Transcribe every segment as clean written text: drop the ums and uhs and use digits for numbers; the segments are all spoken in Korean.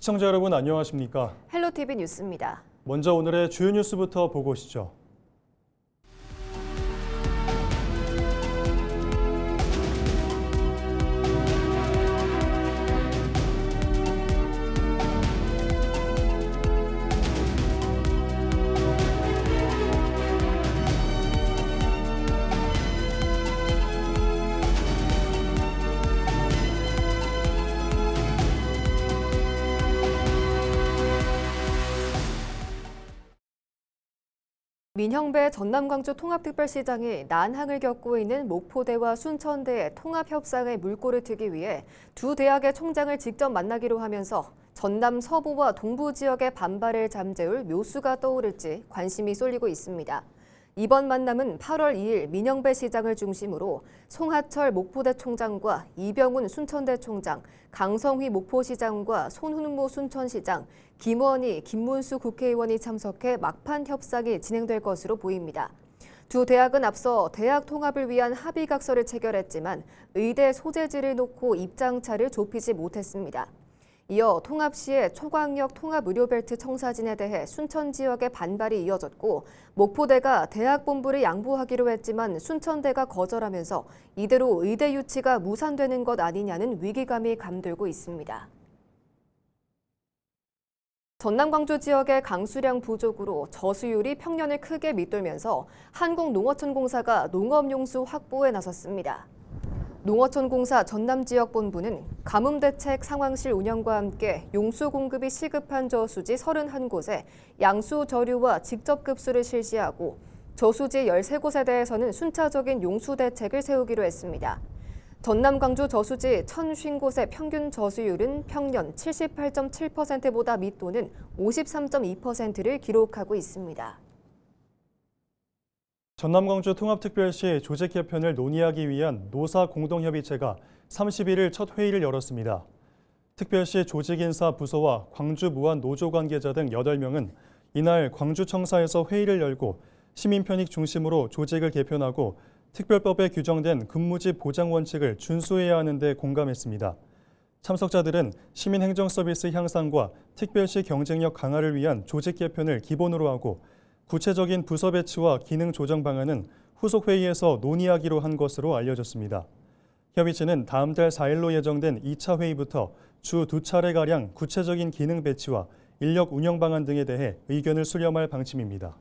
시청자 여러분 안녕하십니까? 헬로티비 뉴스입니다. 먼저 오늘의 주요 뉴스부터 보고 오시죠. 민형배 전남광주 통합특별시장이 난항을 겪고 있는 목포대와 순천대의 통합협상의 물꼬를 트기 위해 두 대학의 총장을 직접 만나기로 하면서 전남 서부와 동부 지역의 반발을 잠재울 묘수가 떠오를지 관심이 쏠리고 있습니다. 이번 만남은 8월 2일 민형배 시장을 중심으로 송하철 목포대 총장과 이병훈 순천대 총장, 강성휘 목포시장과 손훈무 순천시장, 김원희, 김문수 국회의원이 참석해 막판 협상이 진행될 것으로 보입니다. 두 대학은 앞서 대학 통합을 위한 합의각서를 체결했지만 의대 소재지를 놓고 입장차를 좁히지 못했습니다. 이어 통합 시에 초광역 통합의료벨트 청사진에 대해 순천 지역의 반발이 이어졌고 목포대가 대학 본부를 양보하기로 했지만 순천대가 거절하면서 이대로 의대 유치가 무산되는 것 아니냐는 위기감이 감돌고 있습니다. 전남 광주 지역의 강수량 부족으로 저수율이 평년을 크게 밑돌면서 한국농어촌공사가 농업용수 확보에 나섰습니다. 농어촌공사 전남지역본부는 가뭄대책 상황실 운영과 함께 용수 공급이 시급한 저수지 31곳에 양수 저류와 직접 급수를 실시하고 저수지 13곳에 대해서는 순차적인 용수 대책을 세우기로 했습니다. 전남 광주 저수지 1,050곳의 평균 저수율은 평년 78.7%보다 밑도는 53.2%를 기록하고 있습니다. 전남광주 통합특별시 조직 개편을 논의하기 위한 노사 공동협의체가 31일 첫 회의를 열었습니다. 특별시 조직인사 부서와 광주 무한 노조 관계자 등 8명은 이날 광주청사에서 회의를 열고 시민편익 중심으로 조직을 개편하고 특별법에 규정된 근무지 보장 원칙을 준수해야 하는 데 공감했습니다. 참석자들은 시민행정서비스 향상과 특별시 경쟁력 강화를 위한 조직 개편을 기본으로 하고 구체적인 부서 배치와 기능 조정 방안은 후속 회의에서 논의하기로 한 것으로 알려졌습니다. 협의체는 다음 달 4일로 예정된 2차 회의부터 주 2차례가량 구체적인 기능 배치와 인력 운영 방안 등에 대해 의견을 수렴할 방침입니다.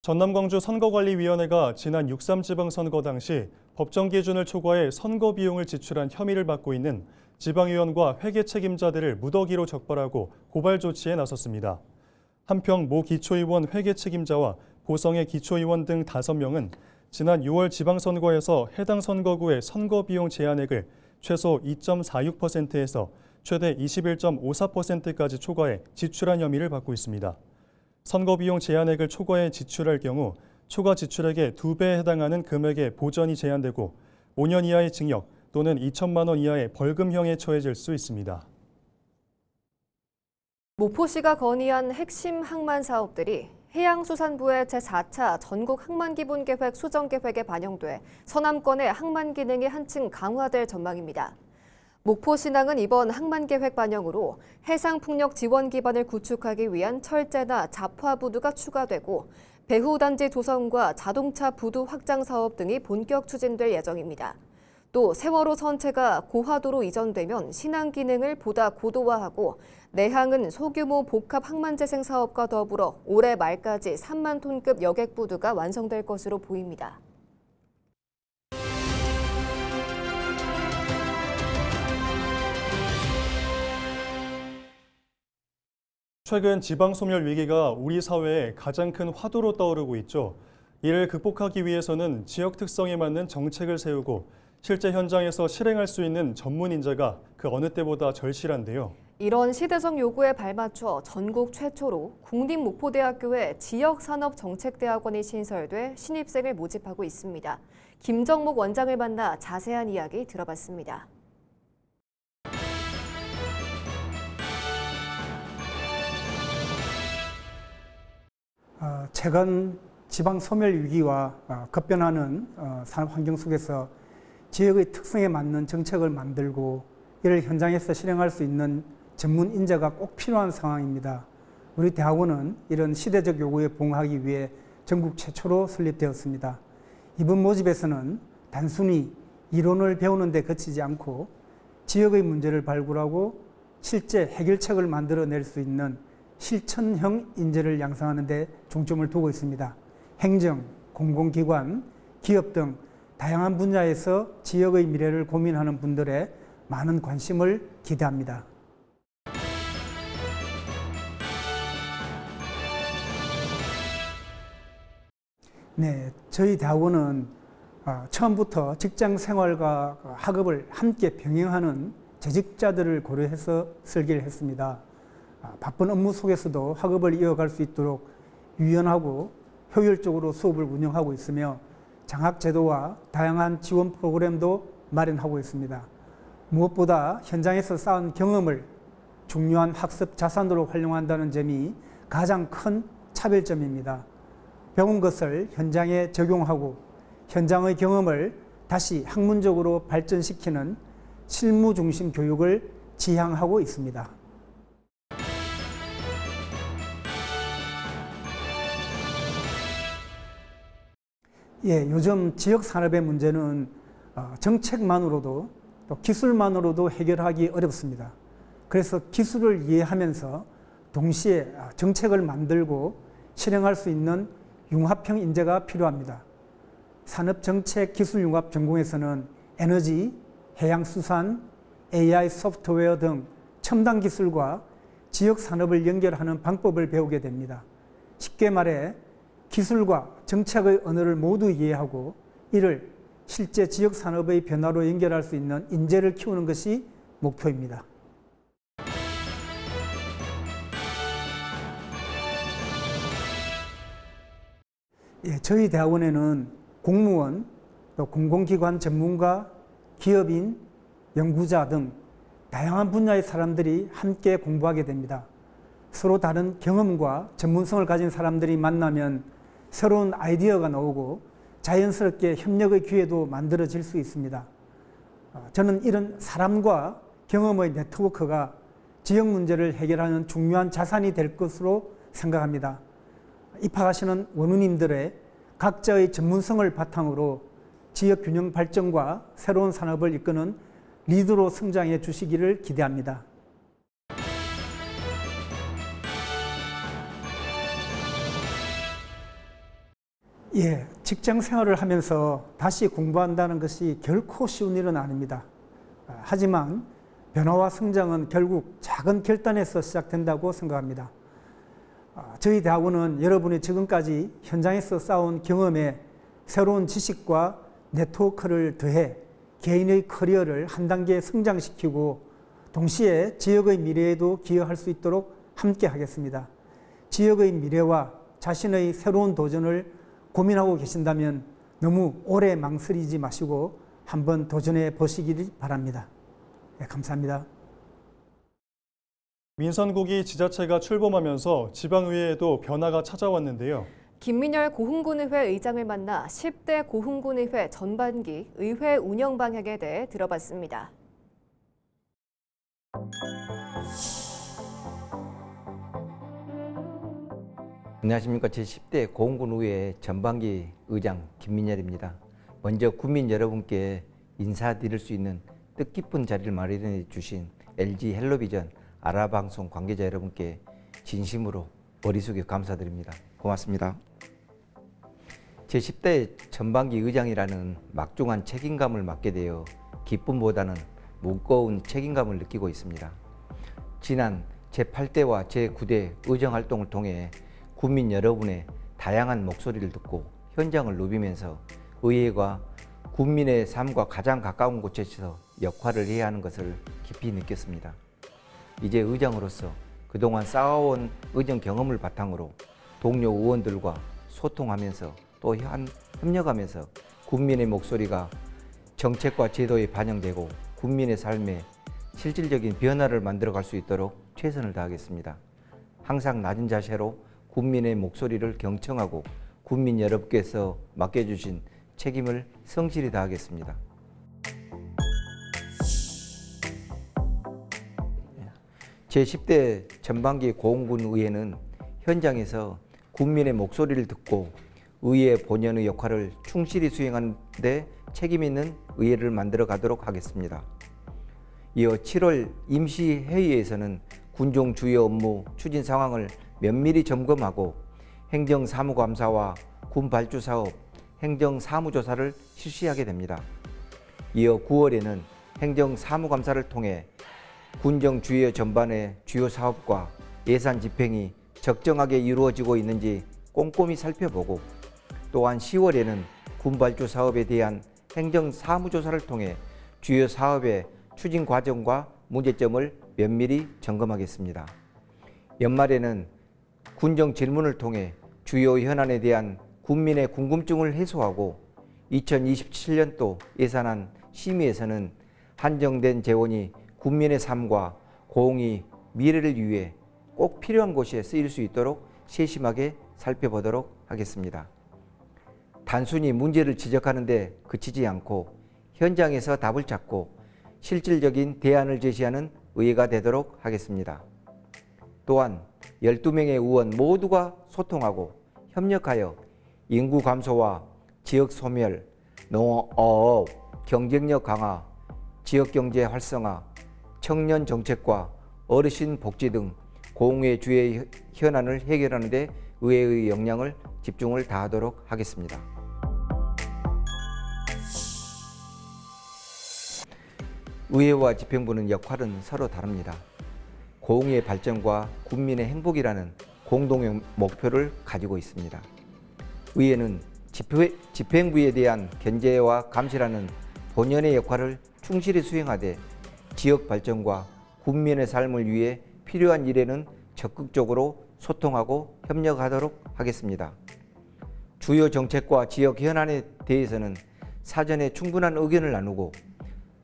전남광주 선거관리위원회가 지난 6.3 지방선거 당시 법정 기준을 초과해 선거 비용을 지출한 혐의를 받고 있는 지방의원과 회계 책임자들을 무더기로 적발하고 고발 조치에 나섰습니다. 한평 모 기초의원 회계 책임자와 보성의 기초의원 등 5명은 지난 6월 지방선거에서 해당 선거구의 선거비용 제한액을 최소 2.46%에서 최대 21.54%까지 초과해 지출한 혐의를 받고 있습니다. 선거비용 제한액을 초과해 지출할 경우 초과 지출액의 2배에 해당하는 금액의 보전이 제한되고 5년 이하의 징역 또는 2천만 원 이하의 벌금형에 처해질 수 있습니다. 목포시가 건의한 핵심 항만 사업들이 해양수산부의 제4차 전국 항만기본계획 수정계획에 반영돼 서남권의 항만 기능이 한층 강화될 전망입니다. 목포신항은 이번 항만계획 반영으로 해상풍력 지원 기반을 구축하기 위한 철제나 잡화부두가 추가되고 배후단지 조성과 자동차 부두 확장 사업 등이 본격 추진될 예정입니다. 또 세월호 선체가 고화도로 이전되면 신항 기능을 보다 고도화하고 내항은 소규모 복합 항만재생 사업과 더불어 올해 말까지 3만 톤급 여객 부두가 완성될 것으로 보입니다. 최근 지방소멸 위기가 우리 사회에 가장 큰 화두로 떠오르고 있죠. 이를 극복하기 위해서는 지역 특성에 맞는 정책을 세우고 실제 현장에서 실행할 수 있는 전문 인재가 그 어느 때보다 절실한데요. 이런 시대적 요구에 발맞춰 전국 최초로 국립목포대학교에 지역산업정책대학원이 신설돼 신입생을 모집하고 있습니다. 김정목 원장을 만나 자세한 이야기 들어봤습니다. 최근 지방 소멸 위기와 급변하는 산업 환경 속에서 지역의 특성에 맞는 정책을 만들고 이를 현장에서 실행할 수 있는 전문 인재가 꼭 필요한 상황입니다. 우리 대학원은 이런 시대적 요구에 부응하기 위해 전국 최초로 설립되었습니다. 이번 모집에서는 단순히 이론을 배우는 데 그치지 않고 지역의 문제를 발굴하고 실제 해결책을 만들어낼 수 있는 실천형 인재를 양성하는 데 중점을 두고 있습니다. 행정, 공공기관, 기업 등 다양한 분야에서 지역의 미래를 고민하는 분들의 많은 관심을 기대합니다. 네, 저희 대학원은 처음부터 직장 생활과 학업을 함께 병행하는 재직자들을 고려해서 설계를 했습니다. 바쁜 업무 속에서도 학업을 이어갈 수 있도록 유연하고 효율적으로 수업을 운영하고 있으며 장학제도와 다양한 지원 프로그램도 마련하고 있습니다. 무엇보다 현장에서 쌓은 경험을 중요한 학습 자산으로 활용한다는 점이 가장 큰 차별점입니다. 배운 것을 현장에 적용하고 현장의 경험을 다시 학문적으로 발전시키는 실무 중심 교육을 지향하고 있습니다. 예, 요즘 지역 산업의 문제는 정책만으로도 또 기술만으로도 해결하기 어렵습니다. 그래서 기술을 이해하면서 동시에 정책을 만들고 실행할 수 있는 융합형 인재가 필요합니다. 산업정책기술융합 전공에서는 에너지, 해양수산, AI 소프트웨어 등 첨단 기술과 지역 산업을 연결하는 방법을 배우게 됩니다. 쉽게 말해 기술과 정책의 언어를 모두 이해하고 이를 실제 지역 산업의 변화로 연결할 수 있는 인재를 키우는 것이 목표입니다. 예, 저희 대학원에는 공무원, 또 공공기관 전문가, 기업인, 연구자 등 다양한 분야의 사람들이 함께 공부하게 됩니다. 서로 다른 경험과 전문성을 가진 사람들이 만나면 새로운 아이디어가 나오고 자연스럽게 협력의 기회도 만들어질 수 있습니다. 저는 이런 사람과 경험의 네트워크가 지역 문제를 해결하는 중요한 자산이 될 것으로 생각합니다. 입학하시는 원우님들의 각자의 전문성을 바탕으로 지역 균형 발전과 새로운 산업을 이끄는 리더로 성장해 주시기를 기대합니다. 예, 직장 생활을 하면서 다시 공부한다는 것이 결코 쉬운 일은 아닙니다. 하지만 변화와 성장은 결국 작은 결단에서 시작된다고 생각합니다. 저희 대학원은 여러분이 지금까지 현장에서 쌓아온 경험에 새로운 지식과 네트워크를 더해 개인의 커리어를 한 단계 성장시키고 동시에 지역의 미래에도 기여할 수 있도록 함께 하겠습니다. 지역의 미래와 자신의 새로운 도전을 고민하고 계신다면 너무 오래 망설이지 마시고 한번 도전해 보시기 바랍니다. 네, 감사합니다. 민선국이 지자체가 출범하면서 지방의회에도 변화가 찾아왔는데요. 김민열 고흥군의회 의장을 만나 10대 고흥군의회 전반기 의회 운영 방향에 대해 들어봤습니다. 안녕하십니까. 제10대 고흥군의회 전반기 의장 김민열입니다. 먼저 국민 여러분께 인사드릴 수 있는 뜻깊은 자리를 마련해 주신 LG 헬로비전 아라방송 관계자 여러분께 진심으로 머리 숙여 감사드립니다. 고맙습니다. 제10대 전반기 의장이라는 막중한 책임감을 맡게 되어 기쁨보다는 무거운 책임감을 느끼고 있습니다. 지난 제8대와 제9대 의정활동을 통해 국민 여러분의 다양한 목소리를 듣고 현장을 누비면서 의회가 국민의 삶과 가장 가까운 곳에서 역할을 해야 하는 것을 깊이 느꼈습니다. 이제 의장으로서 그동안 쌓아온 의정 경험을 바탕으로 동료 의원들과 소통하면서 또 협력하면서 국민의 목소리가 정책과 제도에 반영되고 국민의 삶에 실질적인 변화를 만들어갈 수 있도록 최선을 다하겠습니다. 항상 낮은 자세로 국민의 목소리를 경청하고 국민 여러분께서 맡겨주신 책임을 성실히 다하겠습니다. 제10대 전반기 고흥군의회는 현장에서 국민의 목소리를 듣고 의회 본연의 역할을 충실히 수행하는 데 책임 있는 의회를 만들어 가도록 하겠습니다. 이어 7월 임시회의에서는 군종 주요 업무 추진 상황을 면밀히 점검하고 행정사무감사와 군발주사업 행정사무조사를 실시하게 됩니다. 이어 9월에는 행정사무감사를 통해 군정 주요 전반의 주요 사업과 예산 집행이 적정하게 이루어지고 있는지 꼼꼼히 살펴보고 또한 10월에는 군발주 사업에 대한 행정사무조사를 통해 주요 사업의 추진 과정과 문제점을 면밀히 점검하겠습니다. 연말에는 군정 질문을 통해 주요 현안에 대한 국민의 궁금증을 해소하고 2027년도 예산안 심의에서는 한정된 재원이 국민의 삶과 고흥의 미래를 위해 꼭 필요한 곳에 쓰일 수 있도록 세심하게 살펴보도록 하겠습니다. 단순히 문제를 지적하는 데 그치지 않고 현장에서 답을 찾고 실질적인 대안을 제시하는 의회가 되도록 하겠습니다. 또한 12명의 의원 모두가 소통하고 협력하여 인구 감소와 지역 소멸, 농업, 경쟁력 강화, 지역경제 활성화, 청년 정책과 어르신 복지 등 고흥의 주요 현안을 해결하는 데 의회의 역량을 집중을 다하도록 하겠습니다. 의회와 집행부는 역할은 서로 다릅니다. 고흥의 발전과 국민의 행복이라는 공동의 목표를 가지고 있습니다. 의회는 집행부에 대한 견제와 감시라는 본연의 역할을 충실히 수행하되 지역 발전과 국민의 삶을 위해 필요한 일에는 적극적으로 소통하고 협력하도록 하겠습니다. 주요 정책과 지역 현안에 대해서는 사전에 충분한 의견을 나누고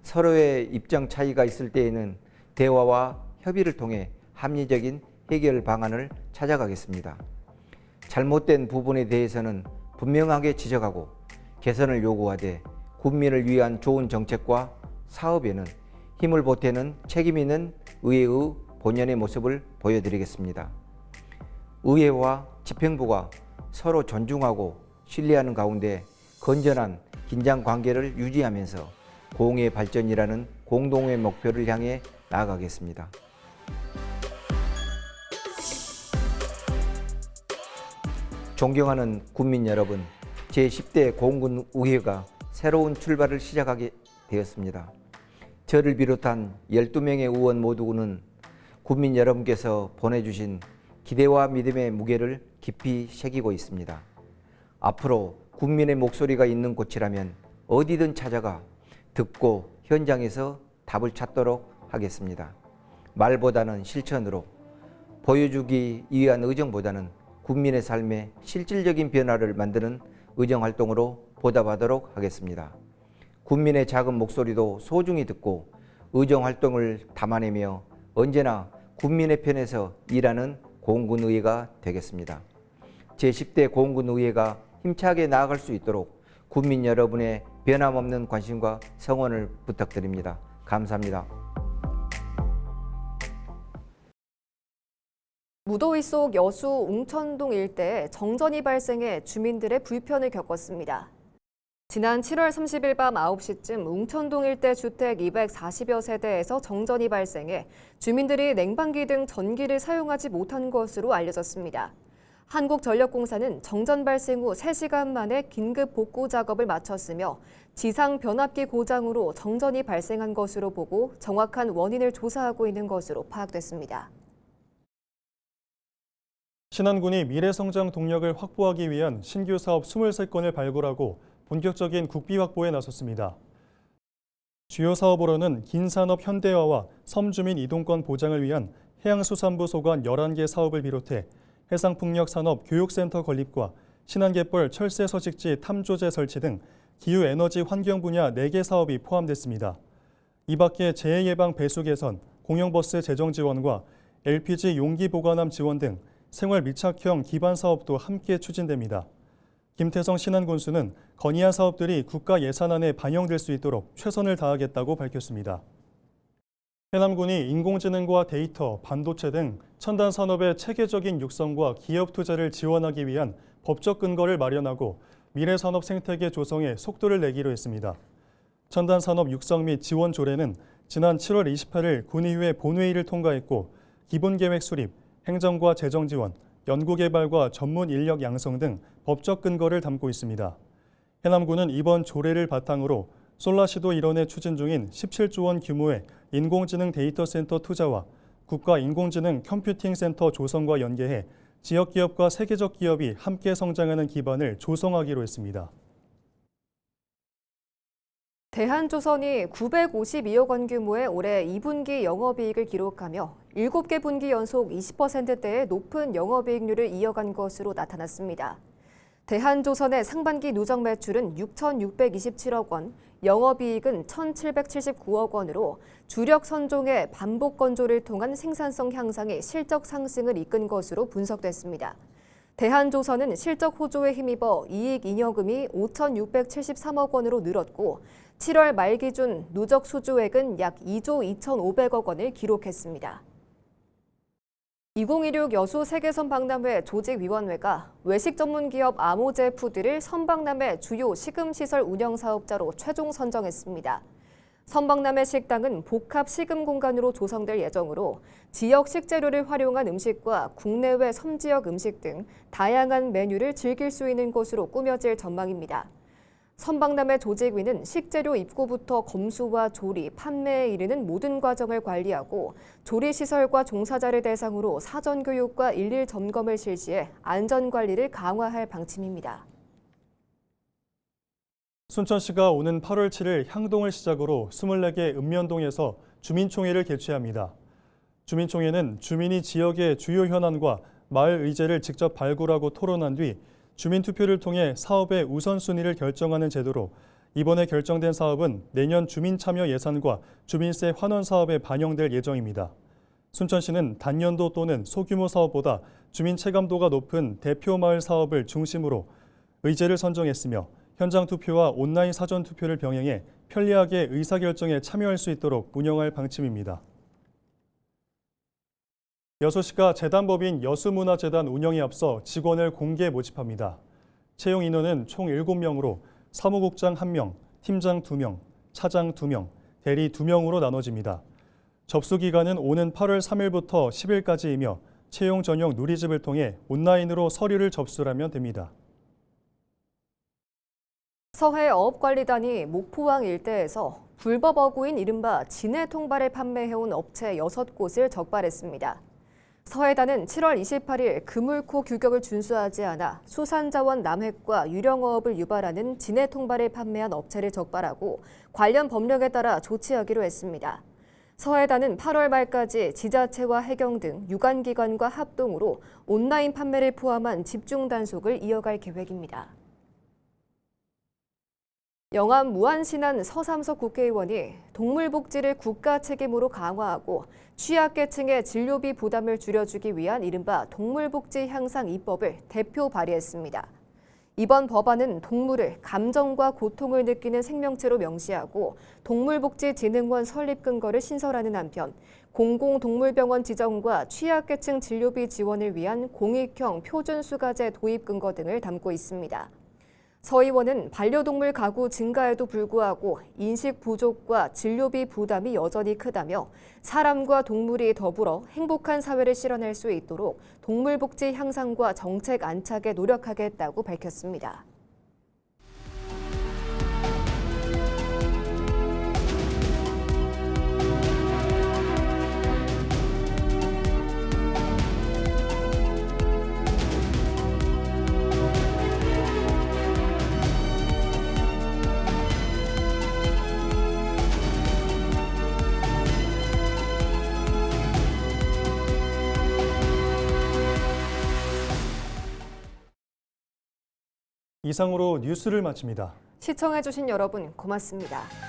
서로의 입장 차이가 있을 때에는 대화와 협의를 통해 합리적인 해결 방안을 찾아가겠습니다. 잘못된 부분에 대해서는 분명하게 지적하고 개선을 요구하되 국민을 위한 좋은 정책과 사업에는 힘을 보태는 책임 있는 의회의 본연의 모습을 보여드리겠습니다. 의회와 집행부가 서로 존중하고 신뢰하는 가운데 건전한 긴장 관계를 유지하면서 고흥의 발전이라는 공동의 목표를 향해 나아가겠습니다. 존경하는 국민 여러분, 제10대 고흥군 의회가 새로운 출발을 시작하게 되었습니다. 저를 비롯한 12명의 의원 모두는 국민 여러분께서 보내주신 기대와 믿음의 무게를 깊이 새기고 있습니다. 앞으로 국민의 목소리가 있는 곳이라면 어디든 찾아가 듣고 현장에서 답을 찾도록 하겠습니다. 말보다는 실천으로, 보여주기 위한 의정보다는 국민의 삶에 실질적인 변화를 만드는 의정활동으로 보답하도록 하겠습니다. 국민의 작은 목소리도 소중히 듣고 의정활동을 담아내며 언제나 국민의 편에서 일하는 고흥군의회가 되겠습니다. 제10대 고흥군의회가 힘차게 나아갈 수 있도록 국민 여러분의 변함없는 관심과 성원을 부탁드립니다. 감사합니다. 무더위 속 여수 웅천동 일대에 정전이 발생해 주민들의 불편을 겪었습니다. 지난 7월 30일 밤 9시쯤 웅천동 일대 주택 240여 세대에서 정전이 발생해 주민들이 냉방기 등 전기를 사용하지 못한 것으로 알려졌습니다. 한국전력공사는 정전 발생 후 3시간 만에 긴급 복구 작업을 마쳤으며 지상 변압기 고장으로 정전이 발생한 것으로 보고 정확한 원인을 조사하고 있는 것으로 파악됐습니다. 신안군이 미래성장 동력을 확보하기 위한 신규 사업 23건을 발굴하고 본격적인 국비 확보에 나섰습니다. 주요 사업으로는 긴산업 현대화와 섬주민 이동권 보장을 위한 해양수산부 소관 11개 사업을 비롯해 해상풍력산업 교육센터 건립과 신안갯벌 철새 서식지 탐조제 설치 등 기후에너지 환경 분야 4개 사업이 포함됐습니다. 이 밖에 재해예방 배수 개선, 공영버스 재정 지원과 LPG 용기 보관함 지원 등 생활 밀착형 기반 사업도 함께 추진됩니다. 김태성 신안군수는 건의한 사업들이 국가 예산안에 반영될 수 있도록 최선을 다하겠다고 밝혔습니다. 해남군이 인공지능과 데이터, 반도체 등 첨단 산업의 체계적인 육성과 기업 투자를 지원하기 위한 법적 근거를 마련하고 미래 산업 생태계 조성에 속도를 내기로 했습니다. 첨단 산업 육성 및 지원 조례는 지난 7월 28일 군의회 본회의를 통과했고 기본 계획 수립, 행정과 재정 지원, 연구개발과 전문 인력 양성 등 법적 근거를 담고 있습니다. 해남군은 이번 조례를 바탕으로 솔라시도 일원에 추진 중인 17조 원 규모의 인공지능 데이터 센터 투자와 국가 인공지능 컴퓨팅 센터 조성과 연계해 지역 기업과 세계적 기업이 함께 성장하는 기반을 조성하기로 했습니다. 대한조선이 952억 원 규모의 올해 2분기 영업이익을 기록하며 7개 분기 연속 20%대의 높은 영업이익률을 이어간 것으로 나타났습니다. 대한조선의 상반기 누적 매출은 6,627억 원, 영업이익은 1,779억 원으로 주력 선종의 반복 건조를 통한 생산성 향상이 실적 상승을 이끈 것으로 분석됐습니다. 대한조선은 실적 호조에 힘입어 이익 잉여금이 5,673억 원으로 늘었고 7월 말 기준 누적 수주액은 약 2조 2,500억 원을 기록했습니다. 2016 여수 세계선 박람회 조직위원회가 외식 전문 기업 아모제 푸드를 선박람회 주요 식음시설 운영 사업자로 최종 선정했습니다. 선박람회 식당은 복합 식음 공간으로 조성될 예정으로 지역 식재료를 활용한 음식과 국내외 섬지역 음식 등 다양한 메뉴를 즐길 수 있는 곳으로 꾸며질 전망입니다. 선박람회 조직위는 식재료 입고부터 검수와 조리, 판매에 이르는 모든 과정을 관리하고 조리시설과 종사자를 대상으로 사전 교육과 일일 점검을 실시해 안전관리를 강화할 방침입니다. 순천시가 오는 8월 7일 향동을 시작으로 24개 읍면동에서 주민총회를 개최합니다. 주민총회는 주민이 지역의 주요 현안과 마을 의제를 직접 발굴하고 토론한 뒤 주민투표를 통해 사업의 우선순위를 결정하는 제도로 이번에 결정된 사업은 내년 주민참여 예산과 주민세 환원 사업에 반영될 예정입니다. 순천시는 단년도 또는 소규모 사업보다 주민 체감도가 높은 대표 마을 사업을 중심으로 의제를 선정했으며 현장 투표와 온라인 사전 투표를 병행해 편리하게 의사결정에 참여할 수 있도록 운영할 방침입니다. 여수시가 재단법인 여수문화재단 운영에 앞서 직원을 공개 모집합니다. 채용 인원은 총 7명으로 사무국장 1명, 팀장 2명, 차장 2명, 대리 2명으로 나눠집니다. 접수 기간은 오는 8월 3일부터 10일까지이며 채용 전용 누리집을 통해 온라인으로 서류를 접수하면 됩니다. 서해어업관리단이 목포항 일대에서 불법 어구인 이른바 진해 통발을 판매해온 업체 6곳을 적발했습니다. 서해단은 7월 28일 그물코 규격을 준수하지 않아 수산자원 남획과 유령어업을 유발하는 진해 통발을 판매한 업체를 적발하고 관련 법령에 따라 조치하기로 했습니다. 서해단은 8월 말까지 지자체와 해경 등 유관기관과 합동으로 온라인 판매를 포함한 집중 단속을 이어갈 계획입니다. 영암 무안신안 서삼석 국회의원이 동물복지를 국가 책임으로 강화하고 취약계층의 진료비 부담을 줄여주기 위한 이른바 동물복지 향상 입법을 대표 발의했습니다. 이번 법안은 동물을 감정과 고통을 느끼는 생명체로 명시하고 동물복지진흥원 설립 근거를 신설하는 한편 공공동물병원 지정과 취약계층 진료비 지원을 위한 공익형 표준수가제 도입 근거 등을 담고 있습니다. 서 의원은 반려동물 가구 증가에도 불구하고 인식 부족과 진료비 부담이 여전히 크다며 사람과 동물이 더불어 행복한 사회를 실현할 수 있도록 동물복지 향상과 정책 안착에 노력하겠다고 밝혔습니다. 이상으로 뉴스를 마칩니다. 시청해주신 여러분 고맙습니다.